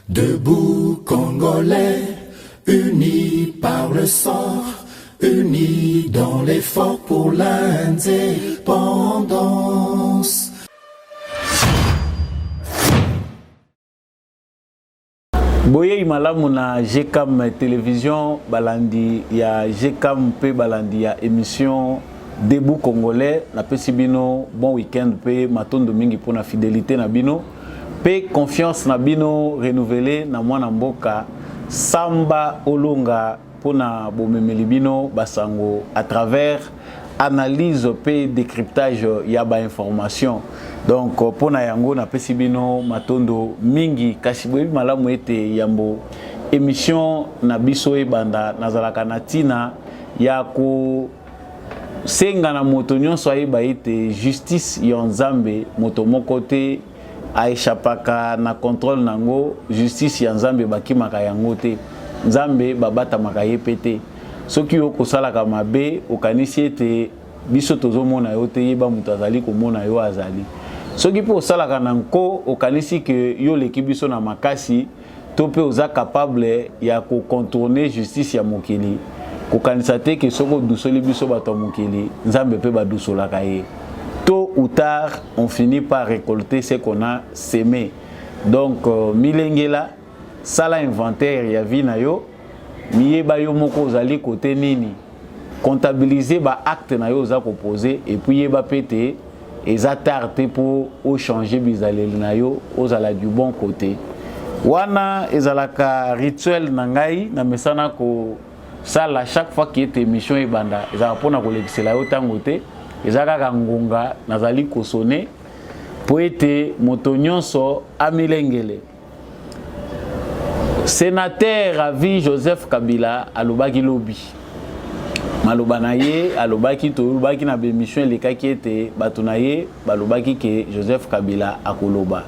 Debout Congolais, unis par le sang, unis dans l'effort pour l'indépendance. Boye imalamu na GCAM télévision balandi ya GCAM pe balandi ya émission Debout Congolais na pesi bino bon week-end pe matondo mingi pour na fidélité na bino pe confiance na bino renouvelée na mwana mboka Samba Olonga pour na bomemeli bino basango à travers analyse pe décryptage ya ba information. Donc pour na yango na pesi bino matondo mingi kasi boyebi malamu ete yambo émission na biso ebanda nazalaka na tina ya ko senga na moto nyonso ayeba ete justice ya Nzambe moto moko te aishapaka na contrôle nango justice ya Nzambe bakimaka yango te Nzambe babata makaye pete soki yo kosalaka mabe okanisi ete biso tozomona yo te yeba moto azali komona yo azali soki po osalaka na nko okanisi ke yo leki biso na makasi to pe oza capable ya ko contourner justice ya mokili kokanisa te ke soko dusoli biso bato mokili Nzambe pe badusolaka ye tôt ou tard on finit par récolter ce qu'on a semé. Donc milengela sala inventaire ya vie na yo miyeba yo moko ozali côté nini comptabiliser ba acte na yo za proposer et puis yeba pété eza tarte pour changer bizaleli na yo ozala du bon côté wana ezalaka rituel na ngai na mesana ko sala chaque fois qui est émission ebanda ezala pona ko lekisela yo tango te ezaka ngonga nazali kosone po ete moto nyonso amilengele. Sénateur à vie Joseph Kabila alobaki lobi maloba na ye alobaki to lobaki na bémission elekaki ete bato na ye balobaki ke Joseph Kabila akoloba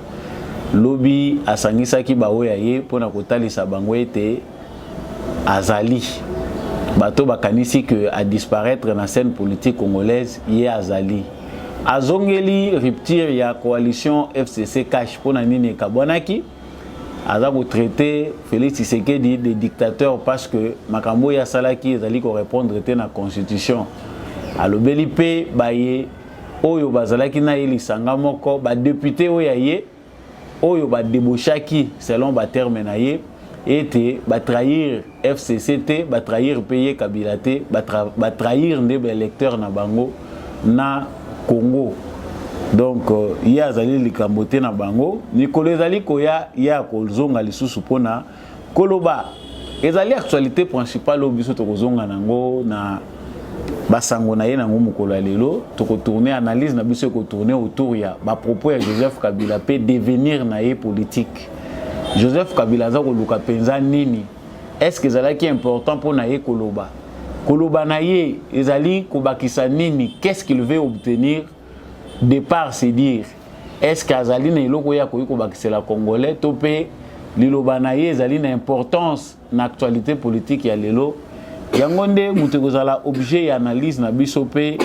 lobi asangisaki baoya ye mpona kotalisa bango ete azali bato bakanisi que a disparaître na scène politique congolaise ye azali azongeli rupture ya coalition FCC cash pona nini kabwanaki aza ko traiter Félix Tshisekedi de dictateur parce que makambo ya salaki ezali ko répondre te na constitution alobeli pe baye oyo bazalaki na yelisanga moko ba député oyo ye oyo ba debochaki selon ba terme na ye était ba trahir FCCT ba trahir payer Kabila te ba trahir nde ba électeur na bango na Congo. Donc il azali likambote na bango nikolo ezali koya ya kozonga lisusu pona koloba ezali actualité principale obiso to kozonga nango na basango na ye nango mokolo ya lelo to ko tourner analyse na biso ko tourner autour ya ba propos ya Joseph Kabila pe devenir na ye politique. Joseph Kabila za koluka penza nini est-ce que ezalaki important pour na ye koloba koloba na ye ezali kobakisa nini qu'est-ce qu'il veut obtenir de par se dire est-ce que azali na iloko ya ko bakisa la congolais to pe liloba na ye ezali na importance na actualité politique ya lelo yango nde mutu kozala objet ya analyse na biso pe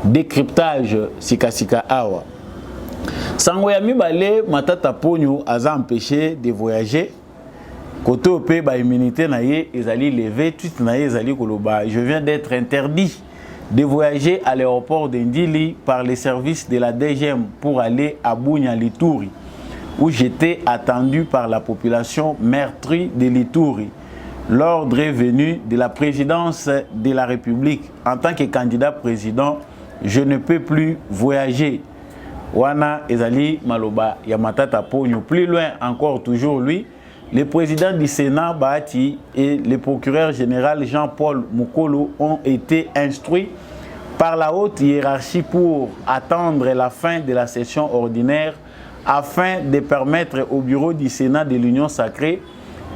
décryptage sikasika awa. Sango ya mibale Matata Ponyo aza empêché de voyager. Koto pe ba immunité na ye ezali levé tweet na ye ezali koloba je viens d'être interdit de voyager à l'aéroport de Ndili par les services de la DGM pour aller à Bunya Lituri où j'étais attendu par la population meurtrie de Lituri. L'ordre est venu de la présidence de la République. En tant que candidat président, je ne peux plus voyager. Wana ezali maloba ya Matata Ponyo. Plus loin encore toujours lui, le président du Sénat Bahati et le procureur général Jean-Paul Mukolo ont été instruits par la haute hiérarchie pour attendre la fin de la session ordinaire afin de permettre au bureau du Sénat de l'Union sacrée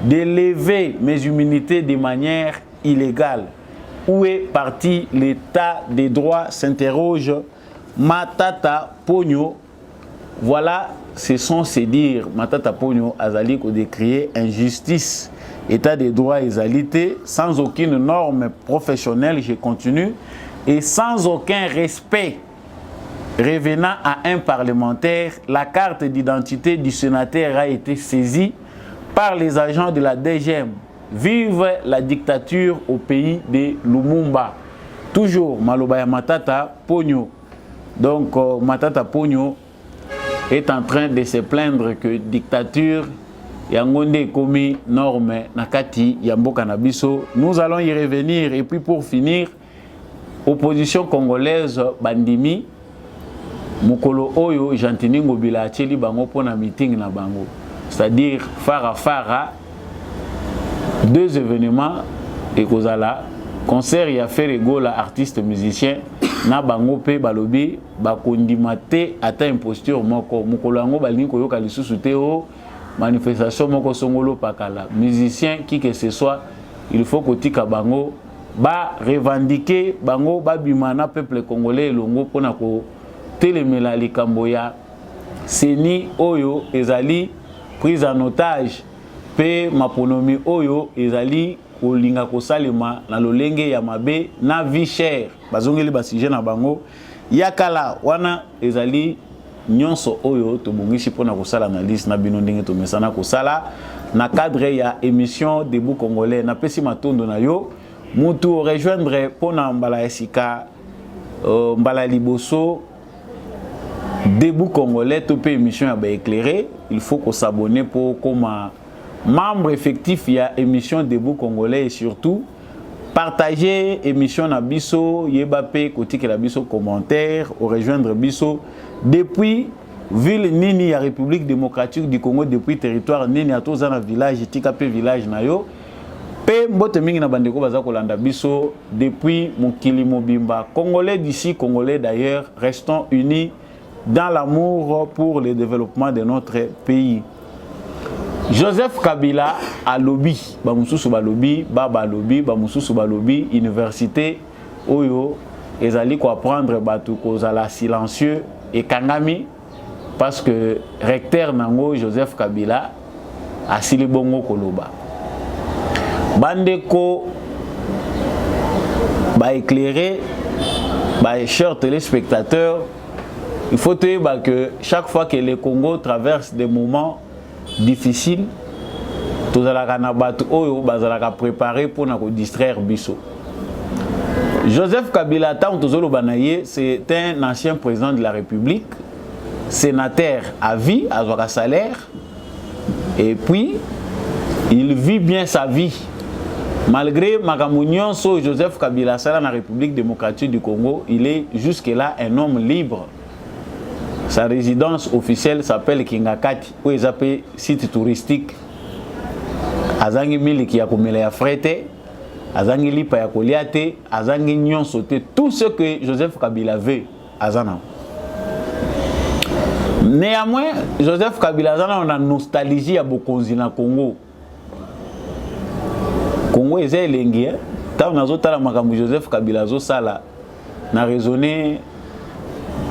de lever mes immunités de manière illégale. Où est parti l'état des droits s'interroge Matata Ponyo. Voilà, ce sont ces dires. Matata Ponyo azali ko décrier injustice, état des droits égalité, sans aucune norme professionnelle, je continue, et sans aucun respect revenant à un parlementaire. La carte d'identité du sénateur a été saisie par les agents de la DGM. Vive la dictature au pays de Lumumba. Toujours Malobaya Matata Pogno. Donc Matata Pogno est en train de se plaindre que dictature Yangonde commis norme nakati Yamboka Nabiso. Nous allons y revenir. Et puis pour finir, opposition congolaise Bandimi Mukolo Oyo Jantini Ngobila Acheli Bango pour un meeting na Bango. C'est-à-dire Fara deux événements et Kozala concert y a fait rigola artiste musicien na Bango pe balobi bakondimate ata imposture moko Mukolo Ango balingi koyoka lisusu te o manifestation moko songolo pakala musicien qui que ce soit il faut kotika Bango ba revendiquer Bango ba bimana peuple congolais longo pona ko telemela likambo ya seni oyo ezali prise en otage pe maponomi oyo ezali kolinga kosalema na lolenge ya mabe na vie chère bazongeli ba sujet na bango yakala wana ezali nyonso oyo tobongisi pona kosala analyse na bino ndenge tomesana kosala na cadre ya émission Debout Congolais na pesi matondo na yo mutu rejoindre pona mbala esika mbala liboso Debout Congolais, toute émission a éclairé. Il faut qu'on s'abonne pour comme membre effectif il y a émission Debout Congolais et surtout partager émission na biso yebapé côté que la biso commentaire ou rejoindre biso depuis ville nini ya République démocratique du Congo depuis territoire nini à tous dans village tikapé village na yo pe mbote mingi na bandeko baza kolanda biso depuis mokili mobimba congolais d'ici congolais d'ailleurs restons unis dans l'amour pour le développement de notre pays. Joseph Kabila a lobby, bamususu ba lobby, baba lobby, bamususu ba lobby, université oyo ezali ko apprendre batu kozala silencieux et kangami parce que recteur nango Joseph Kabila a sili bongo koloba. Bandeko ba éclairer ba chers téléspectateurs. Il faut dire que chaque fois que le Congo traverse des moments difficiles, tous allons préparer pour nous distraire biso. Joseph Kabila, c'est un ancien président de la République, sénateur à vie, à salaire, et puis il vit bien sa vie. Malgré Magamounion, Joseph Kabila, dans la République démocratique du Congo, il est jusque-là un homme libre. Sa résidence officielle s'appelle Kingakati, où ils appellent site touristique. Azangi miliki ya komela ya frete, azangi lipa ya koliate, azangi nyon sauté, tout ce que Joseph Kabila veut, azana. Néanmoins, Joseph Kabila azana on a nostalgie à Bokonzi na Congo. Congo est elengi, tant on a zotala makambu Joseph Kabila zo sala na raisonner.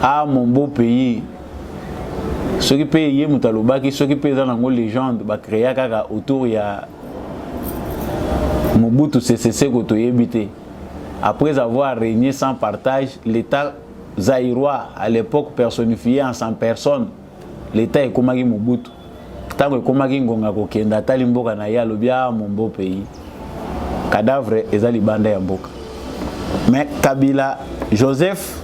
Ah mon beau pays, ceux qui payent Moutalobaki, ceux qui payent dans la légende, bah créer kaka autour ya Mobutu CCC Gotoyebité. Après avoir régné sans partage, l'État zaïrois à l'époque personnifié en 100 personnes, l'État est comme Mobutu. Tant que comme Ngonga Kokenda Talimboka na ya lobia mon beau pays. Cadavre ezali banda ya mboka. Mais Kabila Joseph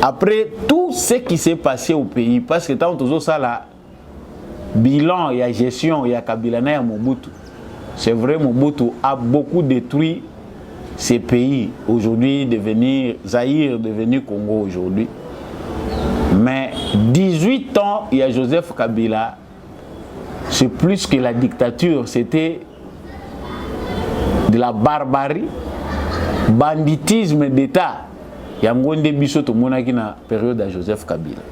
après tout ce qui s'est passé au pays, parce que tant que ça là, bilan, il y a gestion, il y a Kabila et Mobutu. C'est vrai, Mobutu a beaucoup détruit ces pays. Aujourd'hui, devenir Zaïre, devenir Congo aujourd'hui. Mais 18 ans, il y a Joseph Kabila. C'est plus que la dictature, c'était de la barbarie, banditisme d'État. Yangonde biso to monaki na période de Joseph Kabila.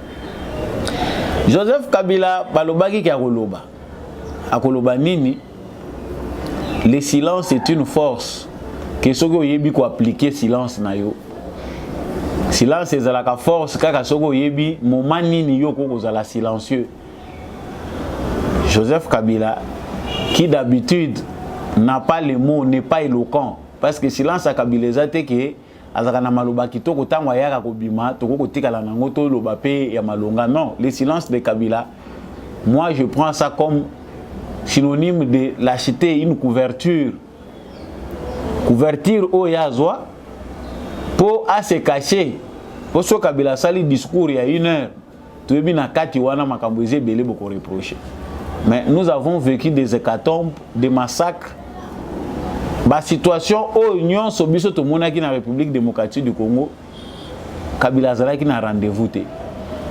Joseph Kabila balobaki ki akoloba. Akoloba nini? Le silence est une force. Que soko yebi ko appliquer silence na yo. Silence ezalaka force kaka soko yebi moment nini yo ko kozala silencieux. Joseph Kabila qui d'habitude n'a pas les mots, n'est pas éloquent parce que silence a Kabila ezate ke azakana maloba kitoko tango yaka kobima toko kotikala nango to loba pe ya malonga non le silence de Kabila moi je prends ça comme synonyme de l'acheter une couverture. Couverture au yazwa pour à se cacher. Pour ce Kabila sali discours il y a 1 heure. Tu es bien à Katiwana Makambouze belé beaucoup reproché. Mais nous avons vécu des hécatombes, des massacres. La situation où l'Union Sobiso tout le monde qui est dans la République démocratique du Congo, Kabila Zala qui n'a rendez-vous.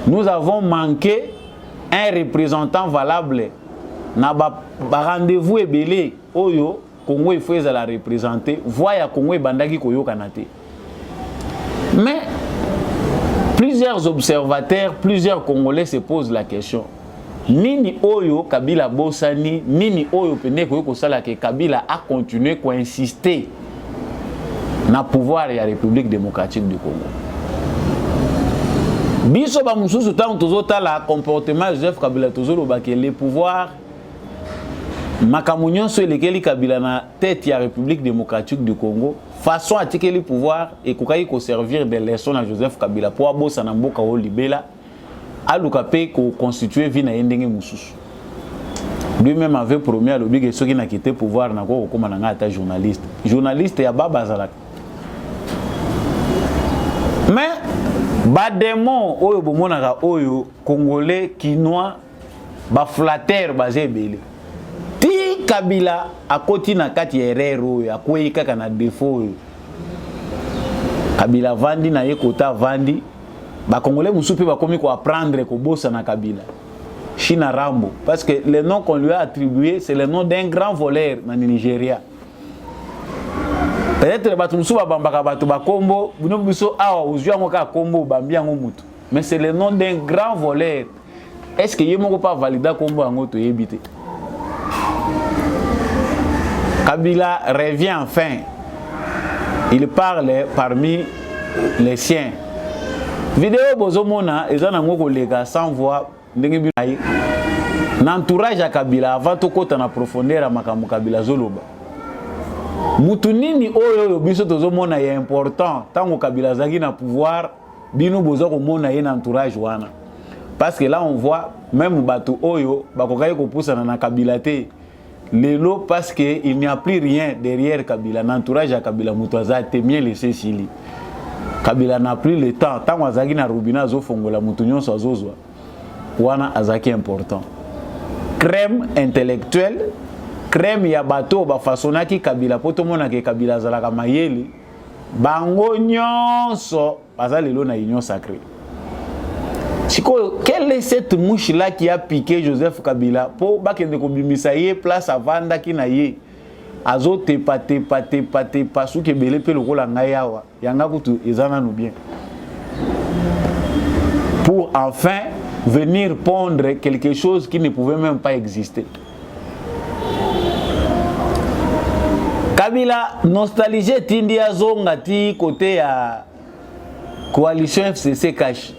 Nous avons manqué un représentant valable. Na ba rendez-vous et belé Oyo Congo il faut la représenter. Voyez Congo et Bandaki Koyo Kanate. Mais plusieurs observateurs, plusieurs Congolais se posent la question. Nini Oyo Kabila Bosani, Nini Oyo Pene Koyo Sala que Kabila a continué à insister na pouvoir de la République démocratique du Congo. Biso ba mususu tant tozota la comportement Joseph Kabila tozolo ba que les pouvoirs makamunyon so lekeli Kabila na tête de la République démocratique du Congo façon à tirer le pouvoir et kokai ko servir de leçon à Joseph Kabila pour abosa na mboka o libela aluka pe ko constituer vina yendenge mususu. Lui-même avait promis à l'objet que ceux qui n'a quitté pouvoir na ko koma na ngata journaliste. Journaliste ya baba zalaka. Mais bademon oyo bomonaka oyo congolais kinois ba flatteur basé belé. Ti Kabila akoti na kati erreur oyo akwei kaka na défaut oyo. Kabila vandi na yekota vandi ba congolais musupe ba komi ko apprendre ko bossa na Kabila. China Rambo parce que le nom qu'on lui a attribué c'est le nom d'un grand voleur na Nigeria. Peut-être batu musuba bambaka batu ba kombo buno biso awa uzwa ngoka kombo bambia ngomutu. Mais c'est le nom d'un grand voleur. Est-ce que yemo ko pas valider kombo ngo to yebite? Kabila revient enfin. Il parle parmi les siens. Vidéo bozomona ezana ngoko lega sans voix ndenge bi n'entourage à Kabila avant to kota na profondeur à makambo Kabila zoloba. Mutu nini oyo biso tozomona ya important tango Kabila zaki na pouvoir bino bozo komona ye na entourage wana. Parce que là on voit même bato oyo bakokai ko poussana na Kabila te. Lelo parce que il n'y a plus rien derrière Kabila, l'entourage à Kabila Moutouaza te bien laissé Sili. Kabila n'a plus le temps, tant azaki na Rubina zo fongola mutunyon so zozwa. Wana azaki important. Crème intellectuelle, crème ya bato ba fasonaki Kabila poto mona ke Kabila zalaka mayeli. Bango nyonso baza lelo na union sacrée. Chico, quelle est cette mouche là qui a piqué Joseph Kabila pour bakende ko bimisa ye place à vanda ki na ye azo te pate pasu ke belé pe lokola ngayawa yanga kutu ezana no bien pour enfin venir pondre quelque chose qui ne pouvait même pas exister. Kabila nostalgie tindi azonga ti côté à coalition FCC cash.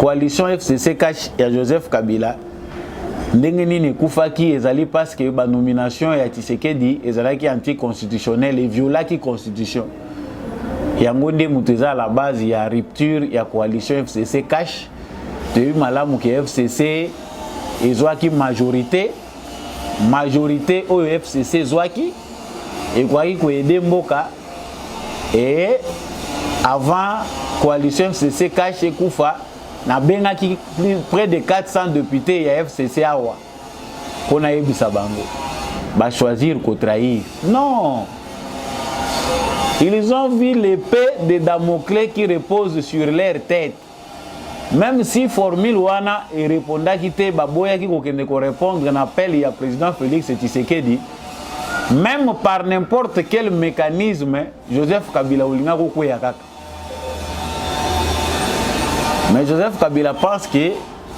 Coalition FCC cash ya Joseph Kabila ndenge nini kufaki ezali parce que ba nomination ya Tshisekedi ezalaki anticonstitutionnel et violaki constitution yango nde muteza à la base ya rupture ya coalition FCC cash de malamu ke FCC ezwaki majorité oyo FCC ezwaki et kwa ko aider mboka et avant coalition FCC cash ekufa na benga qui près de 400 députés ya FCC awa kona yebisa bango ba choisir ko trahir. Non, ils ont vu l'épée de Damoclès qui repose sur leur tête. Même si formule wana et répondait qui te baboya qui kokende ko répondre à l'appel ya président Félix Tshisekedi, même par n'importe quel mécanisme Joseph Kabila ulinga ko koya kaka. Mais Joseph Kabila pense que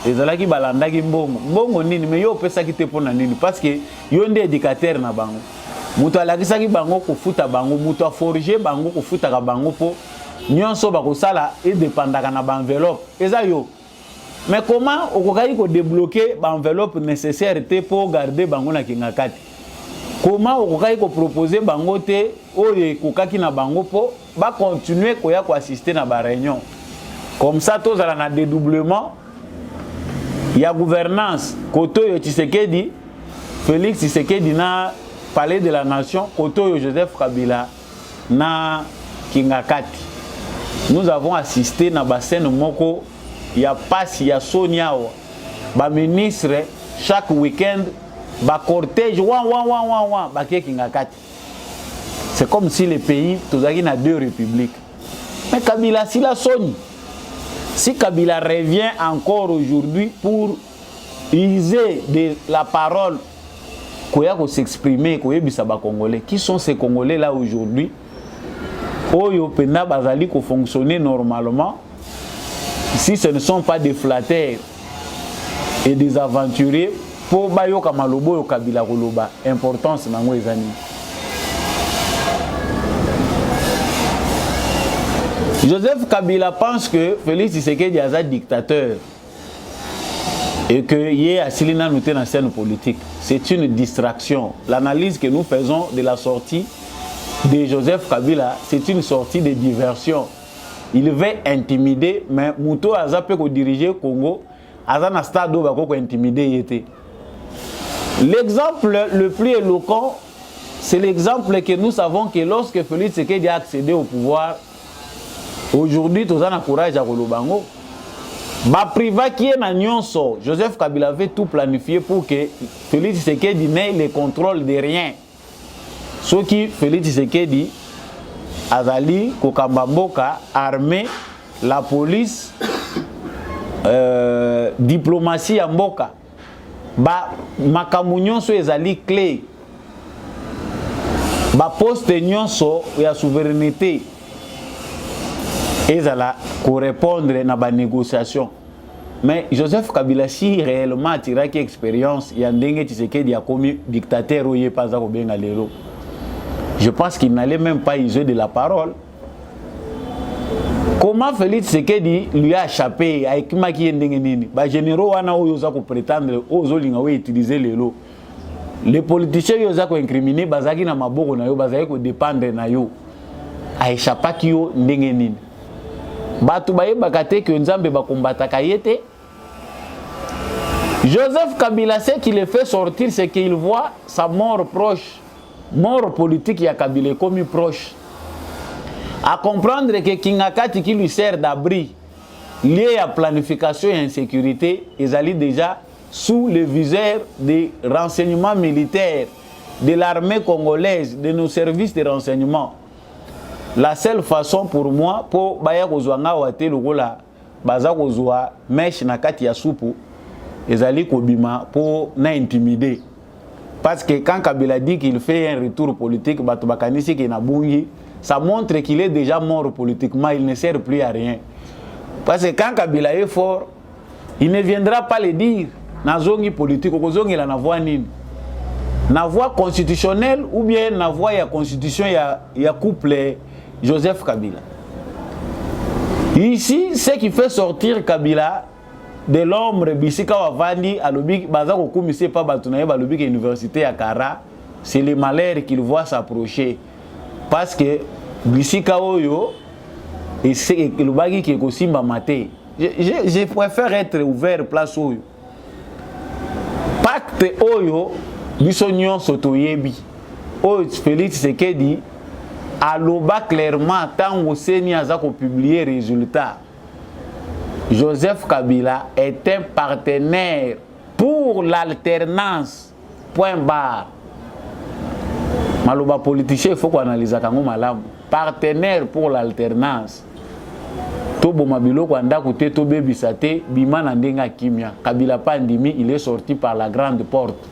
ezalaki balandaki mbongo nini mais yo pesa ki te pona nini parce que yo ndé éducateur na bango. Muto alakisaki bango ko futa bango, muto a forger bango ko futa ka bango po nyonso ba ko sala et dépendaka na ba enveloppe. Eza yo. Mais comment okokai ko débloquer ba enveloppe nécessaire te pour garder bango na kingakati? Comment okokai ko proposer bango te oye kokaki na bango po ba continuer ko ya ko assister na ba réunion? Comme ça, tous à la dédoublement, il y a gouvernance. Koto yo Tshisekedi, Félix Tshisekedi na palais de la nation, Koto Joseph Kabila na Kingakati. Nous avons assisté na bassin moko, il y a Passi, il y a Sonia, ba ministre chaque week-end, ba cortège, ba Kingakati. C'est comme si le pays, tous a deux républiques. Mais Kabila, si la Sony, si Kabila revient encore aujourd'hui pour user de la parole, qu'on s'exprimer, qu'on y Congolais. Qui sont ces Congolais là aujourd'hui? Oyo pena bazali ko fonctionner normalement. Si ce ne sont pas des flatteurs et des aventuriers, pour bayo kamalobo yo Kabila koloba, importance nango ezani. Joseph Kabila pense que Félix Tshisekedi est un dictateur et que y a Silina nous dans la scène politique. C'est une distraction. L'analyse que nous faisons de la sortie de Joseph Kabila, c'est une sortie de diversion. Il veut intimider, mais Mouto a zappé pour diriger le Congo, Azana Stado va intimider. L'exemple le plus éloquent, c'est l'exemple que nous savons que lorsque Félix Tshisekedi a accédé au pouvoir, aujourd'hui, tout ça n'a courage à Kolobango. Ba priva qui est na nyonso, Joseph Kabila avait tout planifié pour que Félix Tshisekedi n'ait le contrôle de rien. Ce qui Félix Tshisekedi azali kokamba mboka, armée, la police, diplomatie ya mboka. Ba makamu nyonso ezali clé. Ba poste nyonso ya souveraineté. Ils allaient correspondre à la négociation. Mais Joseph Kabila, si réellement a tiré une expérience, il y a un Tshisekedi a commis dictateur ou il pas à Bengalero. Je pense qu'il n'allait même pas user de la parole. Comment Félix Tshisekedi lui a échappé avec Maki Ndengenini? Les généraux ont prétendre aux utiliser les lots. Les politiciens ont incriminé Bazaki na maboko na yo, Bazaki ko dépendre na yo. A échappé qui yo Ndengenini. Joseph Kabila, ce qui le fait sortir, c'est qu'il voit sa mort proche, mort politique ya Kabila comme proche. À comprendre que Kingakati qui lui sert d'abri, lié à planification et insécurité, ils allaient déjà sous le viseur des renseignements militaires, de l'armée congolaise, de nos services de renseignement. La seule façon pour moi, pour baya kozwanga wate lokola baza kozwa mesh na kati ya supu, ezali kobima pour na intimider. Parce que quand Kabila dit qu'il fait un retour politique, bato bakanisi ki na bungi, ça montre qu'il est déjà mort politiquement, il ne sert plus à rien. Parce que quand Kabila est fort, il ne viendra pas le dire na zongi politique, kozongi la na voix nini. Na voix constitutionnelle ou bien na voix ya constitution ya couple Joseph Kabila. Ici, ce qui fait sortir Kabila de l'ombre Bisika Wavandi à l'obik, Bazako Koumise pas Batunaye, à l'obik université à Kara, c'est le malheur qu'il voit s'approcher. Parce que Bisika Oyo, et c'est le bagi qui est aussi maté. Je préfère être ouvert place Oyo. Pacte Oyo, Bissonion Sotoyebi. Oyo Félix Tshisekedi. Aloba clairement, tant que Seni a publié les résultats, Joseph Kabila est un partenaire pour l'alternance. Point barre. Maloba politicien, il faut qu'on analyse Kango Malam. Partenaire pour l'alternance. Tobo Mabilo Kwanda Kote Tobe Bisate, Biman Andenga Kimia. Kabila Pandimi, il est sorti par la grande porte.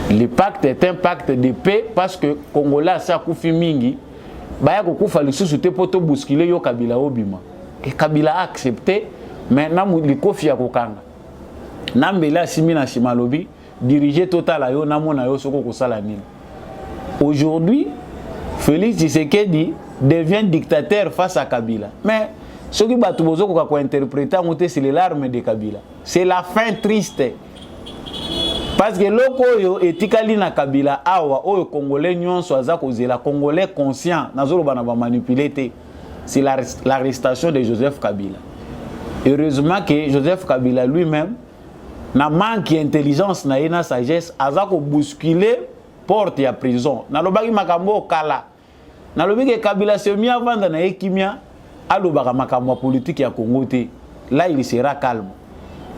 Le pacte est un pacte de paix parce que Congolais sa koufi mingi baya ko kufa lisusu te poto bousculer yo Kabila obima et Kabila a accepté maintenant li kofi ya kokanga nambela simina simalobi diriger total ayo namona yo soko kosala nini. Aujourd'hui Félix Tshisekedi devient dictateur face à Kabila, mais ce qui batu bozo ko interpréter ngote c'est les larmes de Kabila, c'est la fin triste. Parce que l'oko etikali na Kabila awa oyo Congolais nyonso aza kozela Congolais conscient nazolo bana ba manipuler, c'est l'arrestation de Joseph Kabila. Heureusement que Joseph Kabila lui-même na manque d'intelligence na ye na sagesse aza ko bousculer porte ya prison nalobaki makambo kala nalobiki Kabila semi avanda na ekimia alobaka makambo politique ya Congo te là il sera calme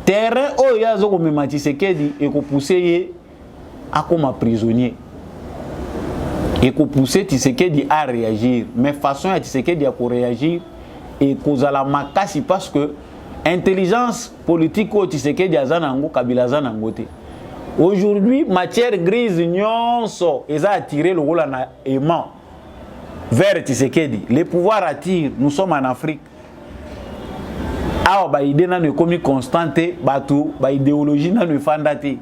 terrain oyo azo ko mema Tshisekedi et ko pousser ye akoma prisonnier et ko pousser Tshisekedi à réagir mais façon ya Tshisekedi ya ko réagir et kozala makasi parce que intelligence politique au Tshisekedi azanango Kabila azanango te. Aujourd'hui, matière grise nyonso eza attiré le rôle na aimant vers Tshisekedi. Les pouvoirs attirent, nous sommes en Afrique. Awa ba idée na ne komi constante batu ba idéologie na ne fandate.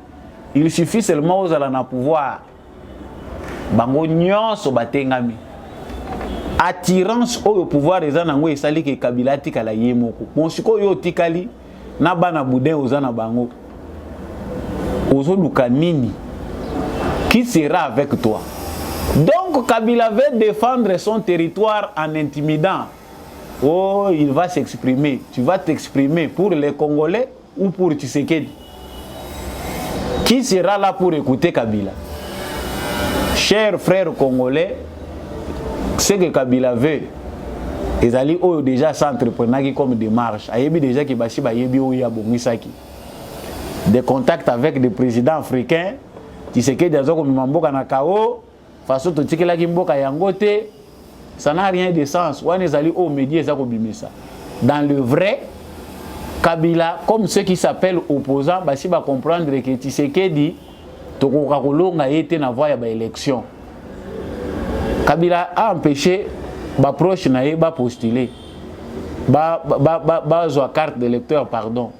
Il suffit seulement aux ala na pouvoir. Bango nyonso batengami. Attirance au pouvoir eza nango esali ke Kabila tikala ye moko. Bon siko yo tikali na bana boudin ozana bango. Ozo luka nini? Qui sera avec toi? Donc Kabila veut défendre son territoire en intimidant. Oh, il va s'exprimer. Tu vas t'exprimer pour les Congolais ou pour Tshisekedi? Qui sera là pour écouter Kabila? Chers frères congolais, ce que Kabila veut, ils allaient déjà s'entreprendre comme démarche. Ayebi déjà qui basi ba yebi o ya bongisaki. Des contacts avec des présidents africains, Tshisekedi azoko mimamboka na kao, façon to tikela ki mboka yangote, ça n'a rien de sens. Wana ezali o médias ezako bimisa. Dans le vrai Kabila, comme ceux qui s'appellent opposants, basi ba comprendre que Tshisekedi tokoka kolonga ete na voie ya ba élection. Kabila a empêché ba proche na ye ba postuler ba zo carte d'électeur pardon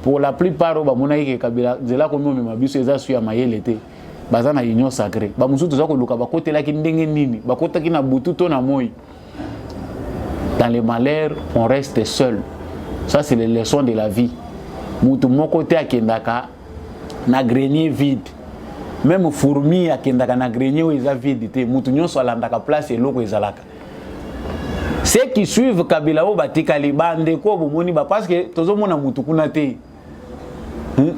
pour la plupart ba mona ke Kabila zela komi me mabiso eza su ya mayele te baza na union sacrée ba musutu za ko luka ba kotela ki ndenge nini ba kota ki na butu to na moi. Dans les malheurs on reste seul, ça c'est les leçons de la vie. Mutu moko te akendaka na grenier vide. Même fourmi akendaka na grenier où eza vide te mutu nyonso alandaka place eloko ezalaka. Ceux qui suivent Kabila o batikali bande ko bomoni ba parce que tozomona mutu kuna te.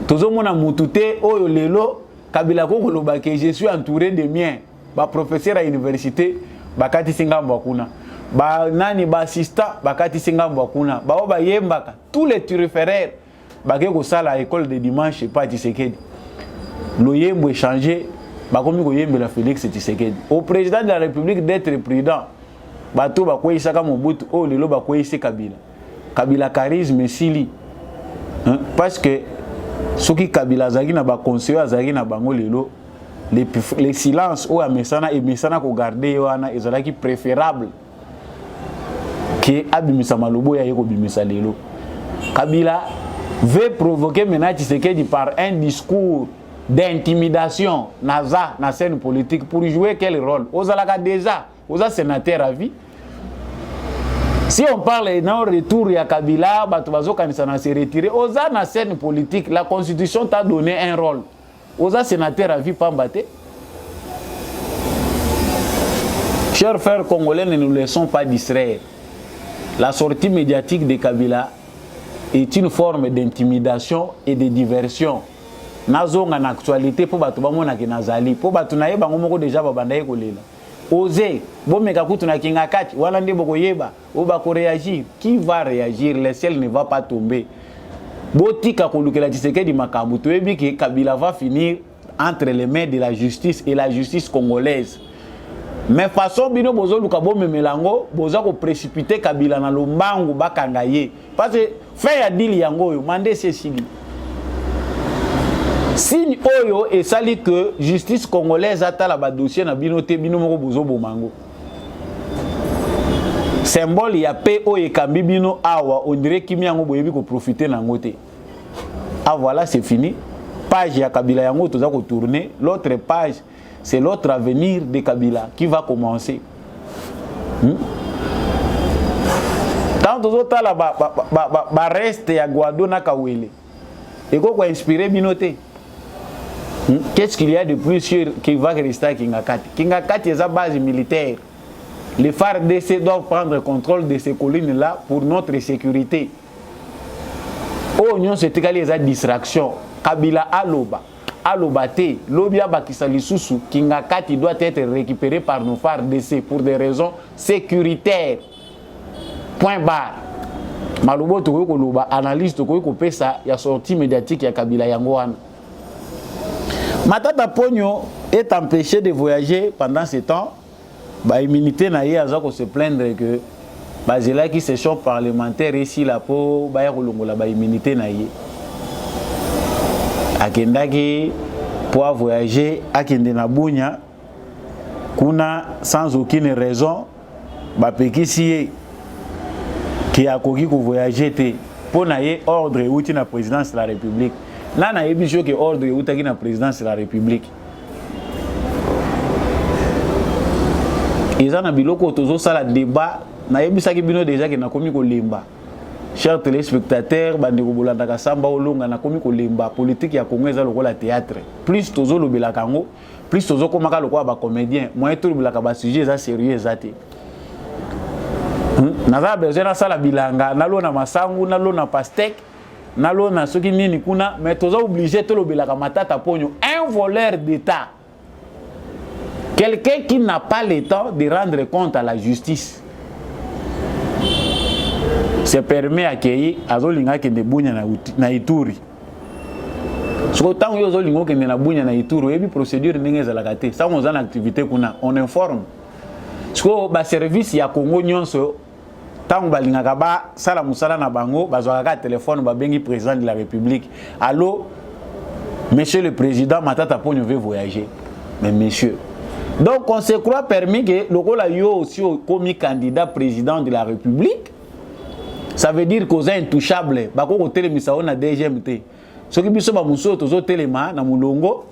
Tozomona mutu te oyo lelo Kabila ko koloba que je suis entouré de miens. Ba professeur à université bakati singambo kuna. Ba nani ba assistant bakati singambo kuna. Ba oba yembaka tous les turiféraires bake ko sala école de dimanche pas Tshisekedi. Le yembo échangé ba komi ko yembela Félix Tshisekedi. Au président de la République d'être prudent. Bato ba koyisa ka Mobutu o lelo ba koyisa Kabila. Kabila charisme sili. Parce que soki Kabila zagi na ba conseiller zagi na bango lelo les silences o amesana et mesana ko garder wana ezalaki préférable que abimisa malobo ya yeko bimisa lelo. Kabila veut provoquer maintenant Tshisekedi par un discours d'intimidation naza na scène politique pour jouer quel rôle? Ozalaka déjà aux sénateurs à vie. Si on parle d'un retour à Kabila, Batubazo Kanisana s'est retiré. Aux na scène politique, la constitution t'a donné un rôle. Aux sénateurs à vie, pas batté. Chers frères congolais, ne nous laissons pas distraire. La sortie médiatique de Kabila est une forme d'intimidation et de diversion. Nazo en actualité pour Batubamona qui nazali. Pour Batunaye, Bangomoko déjà Babandaye Kolela. Oser, bon mekakutu na kinga kati, wala ndi boko yeba, oba ko réagir. Qui va réagir? Le ciel ne va pas tomber. Botika kolukela Tshisekedi makambu, toyebi ke Kabila va finir entre les mains de la justice et la justice congolaise. Mais façon bino bozo luka bo memelango, boza ko précipiter Kabila na lombangu bakanga ye. Parce que fait ya dili yango yo, mande sesili. Signe oyo et sali que justice congolaise atala ba dossier na binote bino moko bozo bomango. Symbole ya paix oyo ekambi bino awa on dirait kimi yango boyebi ko profiter nango te. Ah voilà, c'est fini. Page ya Kabila yango toza ko tourner, l'autre page c'est l'autre avenir de Kabila qui va commencer. Quand tozo tala ba reste ya Guado na Kawele. Eko ko inspirer binote. Qu'est-ce qu'il y a de plus sûr qui va rester à Kingakati? Kingakati est sa base militaire. Les FARDC doivent prendre le contrôle de ces collines-là pour notre sécurité. Oh, non, c'est égal à distraction. Kabila aloba te lobia bakisa lisusu Kingakati doit être récupéré par nos FARDC pour des raisons sécuritaires. Point barre. Malubo tokoki koloba analyse tokoki kopesa ya sortie médiatique ya Kabila yango wana. Matata Ponyo est empêché de voyager pendant ce temps. Ba immunité na ye aza ko se plaindre que bazela qui session parlementaire ici la po ba ya kolongola ba immunité na ye. Akendaki pour voyager akende na Bunya kuna sans aucune raison ba pekisi ye qui a koki ko voyager te pour na ye ordre outi na présidence de la République. Là na yebi que ordre outi na présidence de la République. Ils ont biloko tozo sala débat na yebisaki bino déjà que na komi ko lemba. Chers téléspectateurs, bandeko bolanda kasamba olonga na komi ko lemba politique ya Congo eza lokola théâtre. Plus tozo lobela kango, plus tozo komaka lokola ba comédien, moins to lobela ka ba sujet eza sérieux ezate. Naza besoin na sala bilanga, nalo na masangu, nalo na pastèque, nalo na soki nini kuna, mais tozo obligé to lobela ka Matata Ponyo, un voleur d'état. Quelqu'un qui n'a pas le temps de rendre compte à la justice se permet à accueillir azolinga kende bunya na Ituri. Soko tango yo zolingo kende na bunya na Ituri, ebi procédure ndenge ezalaka te. Ça on a activité kuna, on informe. Soko ba service ya Congo nyonso tango balingaka ba sala musala na bango bazwaka téléphone ba bengi président de la République. Allô, monsieur le président Matata Ponyo veut voyager. Mais monsieur, donc on se croit permis que le rôle yo aussi comme candidat président de la République. Ça veut dire qu'on est intouchable. Bako ko telemisa on a DGMT. Ce qui biso ba muso tozo telema na mulongo,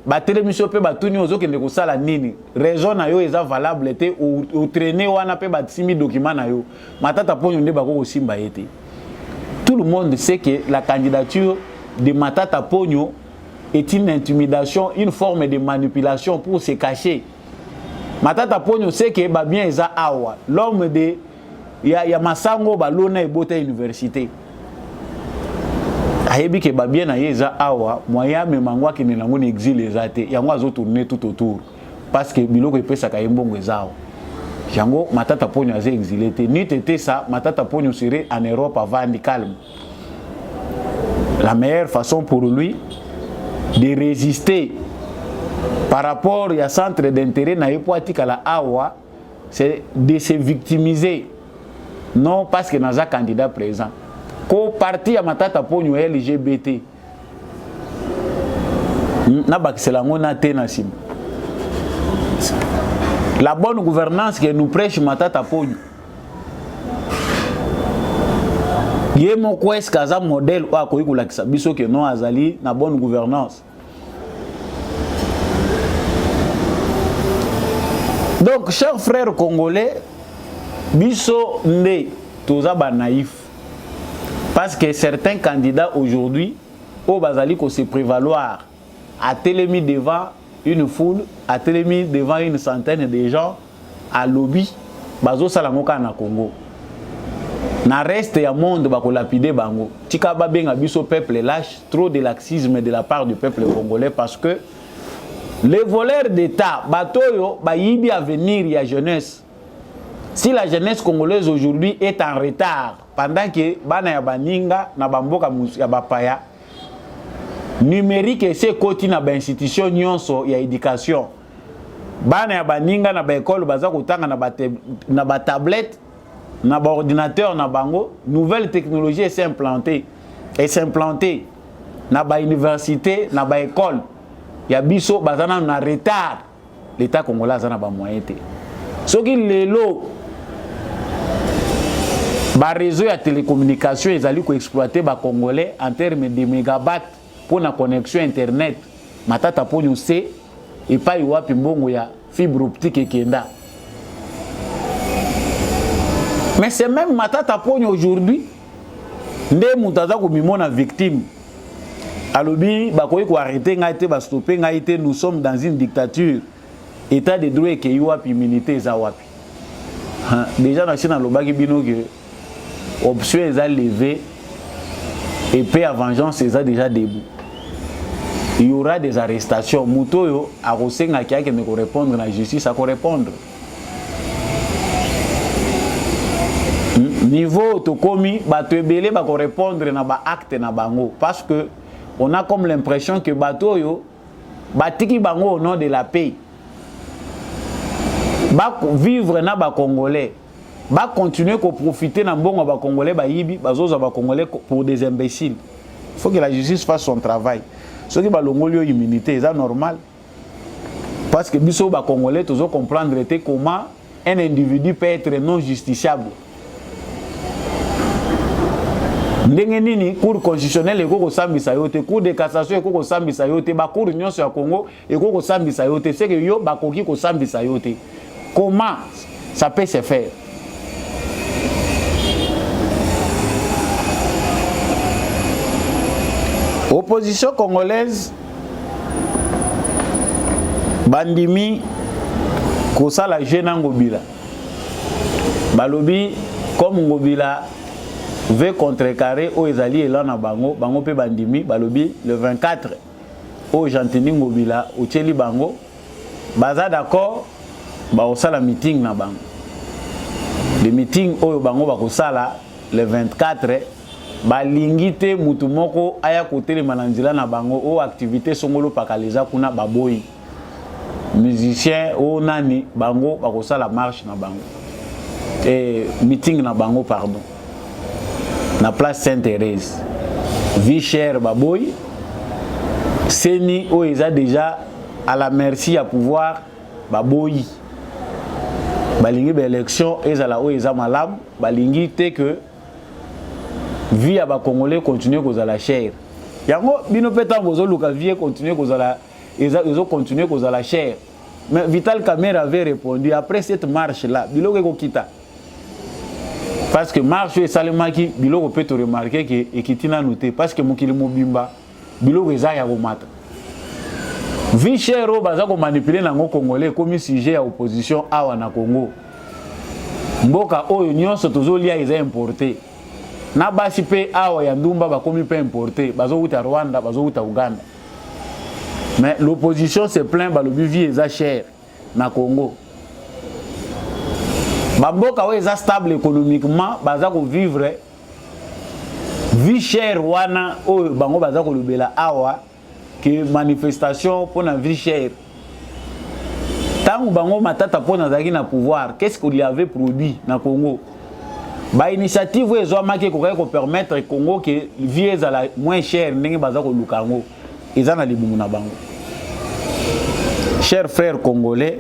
ba telemiso pe ba tuni ozo kende ko sala nini. Raison na yo eza valable te ou traîner wana pe ba simi document na yo. Matata Ponyo nde bako ko simba yete. Tout le monde sait que la candidature de Matata Ponyo est une intimidation, une forme de manipulation pour se cacher. Matata Ponyo sait que ba bien eza awa, l'homme de ya masango balona ebota université. Ayebi ke ba bien na eza awa, moya me mangwa ki nenango na exil ezate, yango azo tourner tout autour parce que biloko epesa ka yembongo ezao. Yango Matata Ponyo aze exilé te, ni tete ça, Matata Ponyo serait en Europe avant de calme. La meilleure façon pour lui de résister par rapport à centre d'intérêt na yepoatika la awa, c'est de se victimiser. Non parce que naza candidat présent. Ko parti ya Matata Ponyo LGBT. Na bakiselango na te na sim. La bonne gouvernance que nous prêche Matata Ponyo. Yé mon kwes kaza modèle ou akoyi kolakisa biso que non azali na bonne gouvernance. Donc, chers frères congolais, biso nde toza ba naïf. Parce que certains candidats aujourd'hui, au bazali ko se prévaloir à télémi devant une foule, à télémi devant une centaine de gens, à lobby, bazo salamoka na Congo. Na reste ya monde bako lapide bango. Tika ba benga biso peuple lâche, trop de laxisme de la part du peuple congolais parce que les voleurs d'État, batoyo, bayibi à venir ya jeunesse. Si la jeunesse congolaise aujourd'hui est en retard, pendant que bana ya baninga na bamboka ya bapaya, numérique et c'est koti na ba institution nyonso ya éducation. Bana ya baninga na ba école baza kotanga na ba tablette, na ba ordinateur na bango, nouvelle technologie est implantée. Et s'implantée na ba université, na ba école. Ya biso bazana na retard. L'État congolais azana ba moyen te. Soki lelo ba réseau ya télécommunication ezali ko exploiter ba congolais en termes de mégabytes pour na connexion internet. Matata Ponyo se et pas wapi mbongo ya fibre optique kenda. Mais c'est même Matata Ponyo aujourd'hui nde mutaza ko mimona victime. Alobi bakoyi ko arrêter ngaite ba stopper ngaite, nous sommes dans une dictature. État de droit ke wapi immunité za wapi. Déjà national lobaki bino que option est levée et paix à vengeance est déjà debout. il y aura des arrestations. Mutoyo a resenga qui a que ne répondre à la justice à répondre. Niveau to komi bato ebele ba répondre na ba acte na bango parce que on a comme l'impression que bato yo batiki bango au nom de la paix. Ba vivre na ba congolais, ba continuer ko profiter na mbongo ba congolais ba yibi bazoza ba congolais pour des imbéciles. Il faut que la justice fasse son travail. Ce qui ba longolio immunité, c'est normal. Parce que biso ba congolais toujours comprendre comment un individu peut être non justiciable. Ndenge nini cour constitutionnelle eko sambisa yote, cour de cassation eko sambisa yote, ba cour nyonso ya Congo eko sambisa yote, c'est que yo ba koki ko sambisa yote. Comment ça peut se faire? Opposition congolaise bandimi kosala jeune ngobila. Balobi comme ngobila veut contrecarrer au ezali elana bango bango pe bandimi balobi le 24 au Jantini ngobila au Tcheli bango baza d'accord ba osala meeting na bango. Le meeting au bango ba kosala le 24 balingi te mutu moko aya kotelema na nzela na bango o activité songolo pakaleza kuna baboyi musicien o nani bango ba kosala marche na bango meeting na bango pardon na place Sainte-Thérèse. Vie chère baboy seni o eza déjà à la merci à pouvoir baboy balingi ba élection ezala o eza malam balingi te que vie à ba congolais continuer kozala chère yango bino peta ngozo luka vie continuer kozala ezo continuer kozala chère. Mais Vital Kamerhe avait répondu après cette marche là biloko ko kita. Parce que marche et salemaki biloko peut te remarquer que ekitina noté parce que mokili mobimba biloko eza ya komata. Vie chère o baza ko manipuler nango congolais comme sujet ya opposition awa na Congo. Mboka oyo nyonso tozolia eza importé. Na basi pe awa ya ndumba ba komi pe importé, bazo uta Rwanda, bazo uta Uganda. Mais l'opposition se plaint balobi vie eza chère na Congo. Bamboka oyo eza stable économiquement, baza ko vivre vie chère wana oyo bango baza ko lobela awa que manifestation pour la vie chère. Tant bango matata pour nazaki na pouvoir, qu'est-ce qu'il y avait produit na Congo? Ba initiative ezo maki ko permettre Congo que vie ezala moins chère ndenge baza ko lukango eza na libumu na bango. Chers frères congolais,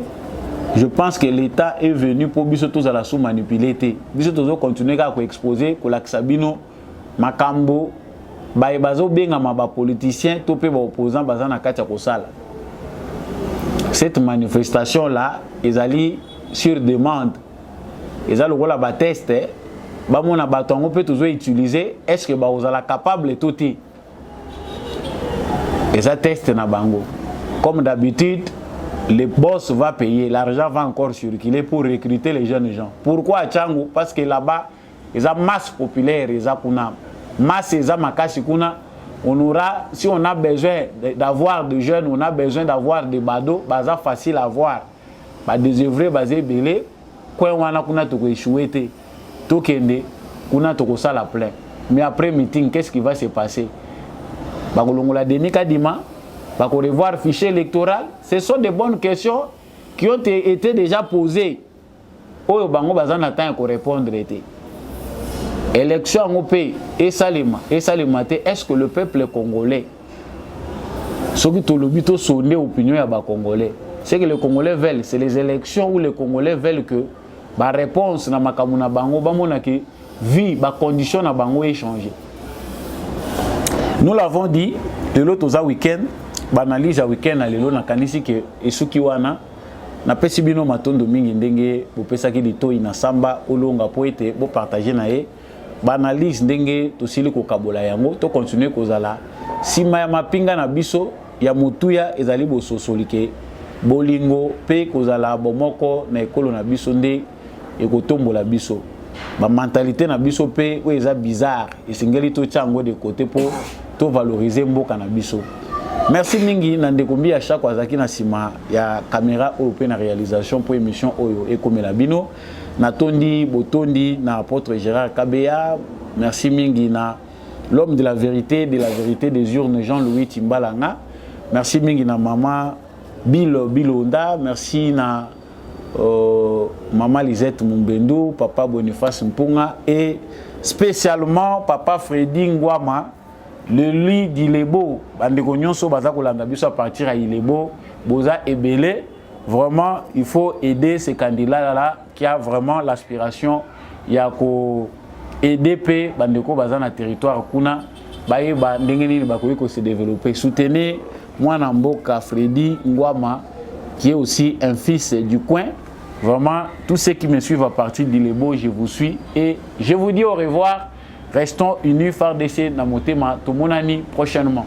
je pense que l'État est venu pour biso tous à la sous manipuler. Biso tous continuer à exposer ko laksabino makambo ba bazo benga ma ba politicien to pe ba opposant baza na kati ya kosala. Cette manifestation là ezali sur demande. Ezali ko la ba test ba mona batongo peut toujours utiliser est-ce que ba ozala capable tout eza test na bango. Comme d'habitude, le boss va payer, l'argent va encore circuler pour recruter les jeunes gens. Pourquoi à Tchango? Parce que là-bas, il y a masse populaire, il y a masse, il y a makasi kuna. On aura, si on a besoin d'avoir des jeunes, on a besoin d'avoir des badauds, c'est facile à voir. Des œuvres basées belé, quoi on a kuna toko échoué te, tokende, kuna toko ça la plein. Mais après meeting, qu'est-ce qui va se passer? Bakolongola denika dima. Pour revoir le fichier électoral, ce sont des bonnes questions qui ont été déjà posées. Oyo bango bazan attend ko répondre été. Élection au pays et Salima est-ce que le peuple congolais ce qui tout le but sonner opinion ya ba congolais, c'est que les Congolais veulent, c'est les élections où les Congolais veulent que ba réponse na makamuna bango ba mona que vie ba condition na bango est changé. Nous l'avons dit de l'autre week-end. Banalise week-end alelo na kanisi ke esuki wana na pesi bino matondo mingi ndenge bopesaki litoi na samba olonga po ete bo partager na ye banalise ndenge tosili ko kabola yango to continuer kozala sima ya mapinga na biso ya mutuya ezali bososolike bolingo pe kozala bomoko na ekolo na biso nde ekotombola biso ba mentalité na biso pe o eza bizarre esengeli to tchango de côté pour to valoriser mboka na biso. Merci mingi Nandekombi à chaque fois na sima ya caméra ou na réalisation pour émission oyo et comme la bino Natondi Botondi na apôtre Gérard Kabea. Merci mingi na l'homme de la vérité des urnes Jean-Louis Timbalanga. Merci mingi na maman Bilonda. Merci na maman Lisette Mumbendo, papa Boniface Mpunga et spécialement papa Freddy Ngwama. Le lit d'Ilebo, bandeko nyonso baza kolanda biso à partir à Ilebo, boza ebele. Vraiment, il faut aider ces candidats-là qui a vraiment l'aspiration ya ko aider pe bandeko baza na territoire kuna baye ba ndengeni ba ko se développer. Soutenez mwana mboka Freddy Ngwama qui est aussi un fils du coin. Vraiment, tous ceux qui me suivent à partir d'Ilebo, je vous suis et je vous dis au revoir. Restons unis, FARDC, Namotema, Tomonani, prochainement.